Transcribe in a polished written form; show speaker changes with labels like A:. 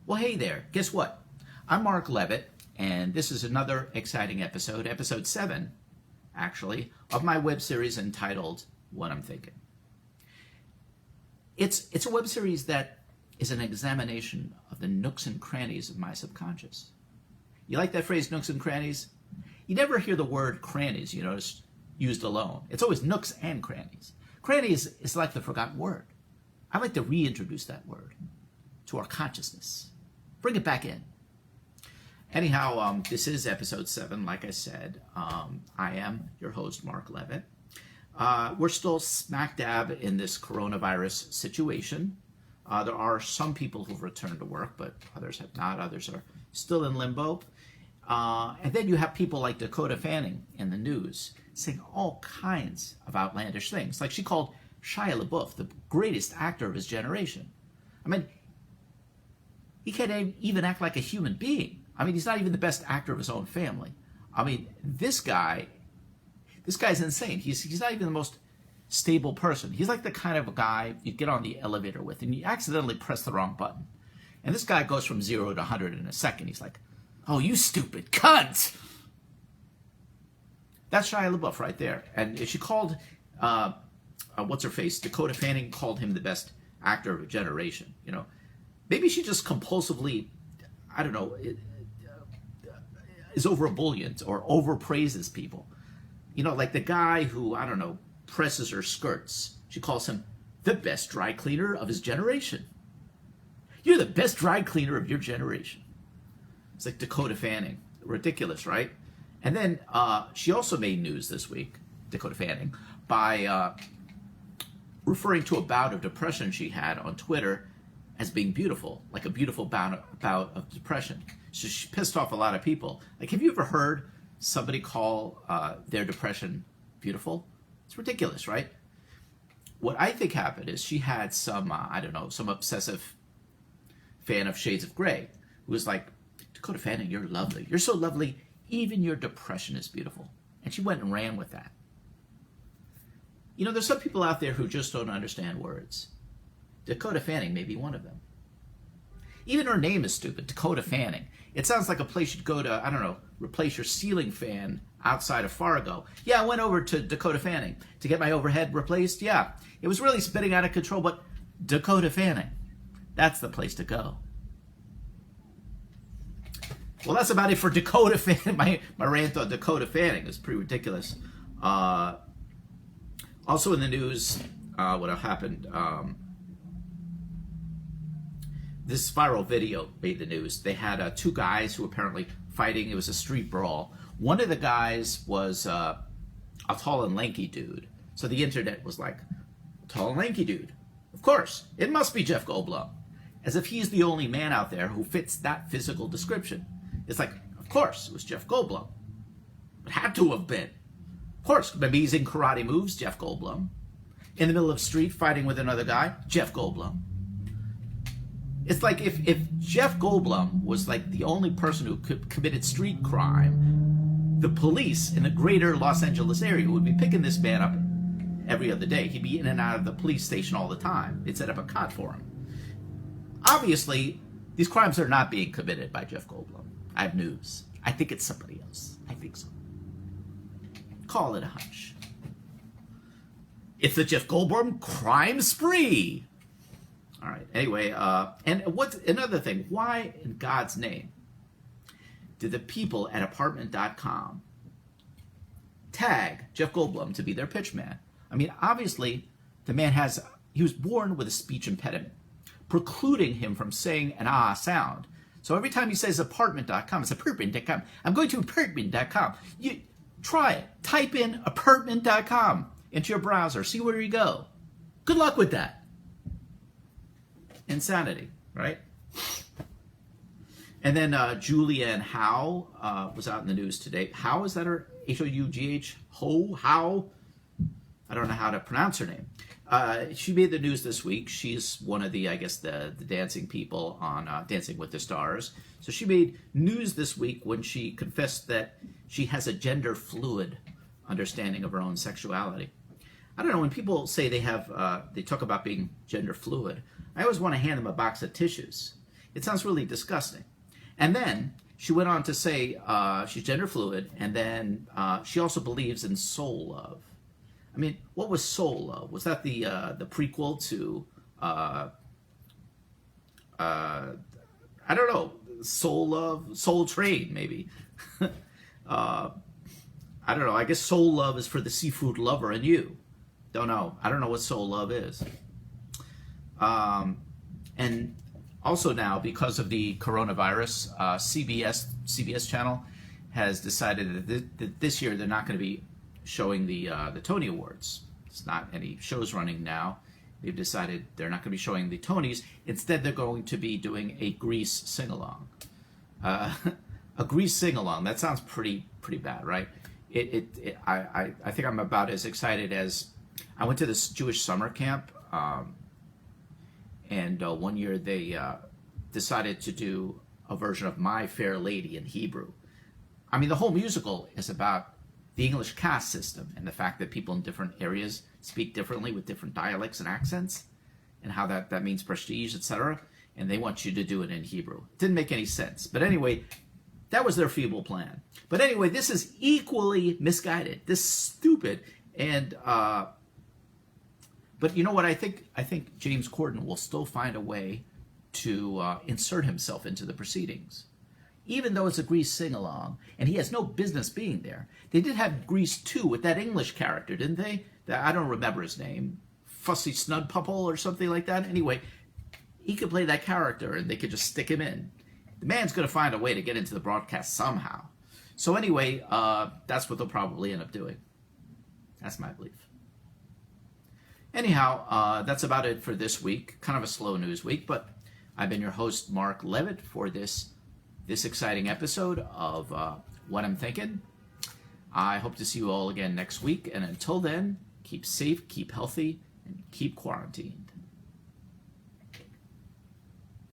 A: Well, hey there. Guess what? I'm Mark Levitt, and this is another exciting episode, episode 7, actually, of my web series entitled What I'm Thinking. It's a web series that is an examination of the nooks and crannies of my subconscious. You like that phrase, nooks and crannies? You never hear the word crannies, you notice, used alone. It's always nooks and crannies. Crannies is like the forgotten word. I like to reintroduce that word to our consciousness. Bring it back in. Anyhow, this is episode 7, like I said. I am your host, Mark Levitt. We're still smack dab in this coronavirus situation. There are some people who've returned to work, but others have not. Others are still in limbo. And then you have people like Dakota Fanning in the news saying all kinds of outlandish things. Like she called Shia Labeouf the greatest actor of his generation. I mean, he can't even act like a human being. I mean, he's not even the best actor of his own family. I mean, this guy's insane. He's not even the most stable person. He's like the kind of a guy you get on the elevator with and you accidentally press the wrong button. And this guy goes from 0 to 100 in a second. He's like, oh, you stupid cunt. That's Shia LaBeouf right there. And she called, what's-her-face, Dakota Fanning called him the best actor of a generation. You know, maybe she just compulsively, I don't know, is over ebullient or overpraises people. You know, like the guy who, I don't know, presses her skirts. She calls him the best dry cleaner of his generation. You're the best dry cleaner of your generation. It's like Dakota Fanning. Ridiculous, right? And then she also made news this week, Dakota Fanning, by referring to a bout of depression she had on Twitter as being beautiful, like a beautiful bout of depression. So she pissed off a lot of people. Like, have you ever heard somebody call their depression beautiful? It's ridiculous, right? What I think happened is she had some, some obsessive fan of Shades of Grey who was like, Dakota Fanning, you're lovely. You're so lovely, even your depression is beautiful. And she went and ran with that. You know, there's some people out there who just don't understand words. Dakota Fanning may be one of them. Even her name is stupid, Dakota Fanning. It sounds like a place you'd go to, I don't know, replace your ceiling fan outside of Fargo. Yeah, I went over to Dakota Fanning to get my overhead replaced. Yeah, it was really spinning out of control, but Dakota Fanning, that's the place to go. Well, that's about it for Dakota Fanning. My rant on Dakota Fanning is pretty ridiculous. Also in the news, what happened, this viral video made the news. They had 2 guys who were apparently fighting. It was a street brawl. One of the guys was a tall and lanky dude. So the internet was like, tall and lanky dude. Of course, it must be Jeff Goldblum. As if he's the only man out there who fits that physical description. It's like, of course, it was Jeff Goldblum. It had to have been. Of course, amazing karate moves, Jeff Goldblum. In the middle of the street, fighting with another guy, Jeff Goldblum. It's like if Jeff Goldblum was like the only person who committed street crime, the police in the greater Los Angeles area would be picking this man up every other day. He'd be in and out of the police station all the time. They'd set up a cot for him. Obviously, these crimes are not being committed by Jeff Goldblum. I have news. I think it's somebody else. I think so. Call it a hunch. It's the Jeff Goldblum crime spree. All right. Anyway, and what's another thing? Why in God's name did the people at Apartment.com tag Jeff Goldblum to be their pitch man? I mean, obviously, the man he was born with a speech impediment, precluding him from saying an ah sound. So every time he says Apartment.com, it's Apartment.com. I'm going to Apartment.com. You try it. Type in Apartment.com into your browser. See where you go. Good luck with that. Insanity, right? And then Julianne Hough was out in the news today. Hough, is that her? H-O-U-G-H? Hough? I don't know how to pronounce her name. She made the news this week. She's one of the, I guess, the dancing people on Dancing with the Stars. So she made news this week when she confessed that she has a gender fluid understanding of her own sexuality. I don't know, when people say they talk about being gender fluid, I always want to hand them a box of tissues. It sounds really disgusting. And then she went on to say she's gender fluid, and then she also believes in soul love. I mean, what was soul love? Was that the prequel to I don't know, Soul Love, Soul Train maybe? I don't know. I guess soul love is for the seafood lover and you. Don't know. I don't know what soul love is. And also now, because of the coronavirus, CBS channel has decided that this year they're not going to be showing the Tony Awards. It's not any shows running now. They've decided they're not going to be showing the Tonys. Instead, they're going to be doing a Grease sing-along. A Grease sing-along. That sounds pretty bad, right? I think I'm about as excited as... I went to this Jewish summer camp, and one year they decided to do a version of My Fair Lady in Hebrew. I mean, the whole musical is about the English caste system and the fact that people in different areas speak differently with different dialects and accents, and how that means prestige, etc. And they want you to do it in Hebrew. It didn't make any sense. But anyway, that was their feeble plan. But anyway, this is equally misguided. This is stupid. And but you know what? I think James Corden will still find a way to insert himself into the proceedings. Even though it's a Grease sing-along, and he has no business being there. They did have Grease 2 with that English character, didn't they? I don't remember his name. Fussy Snudpupple or something like that. Anyway, he could play that character, and they could just stick him in. The man's going to find a way to get into the broadcast somehow. So anyway, that's what they'll probably end up doing. That's my belief. Anyhow, that's about it for this week. Kind of a slow news week, but I've been your host, Mark Levitt, for this exciting episode of What I'm Thinking. I hope to see you all again next week, and until then, keep safe, keep healthy, and keep quarantined.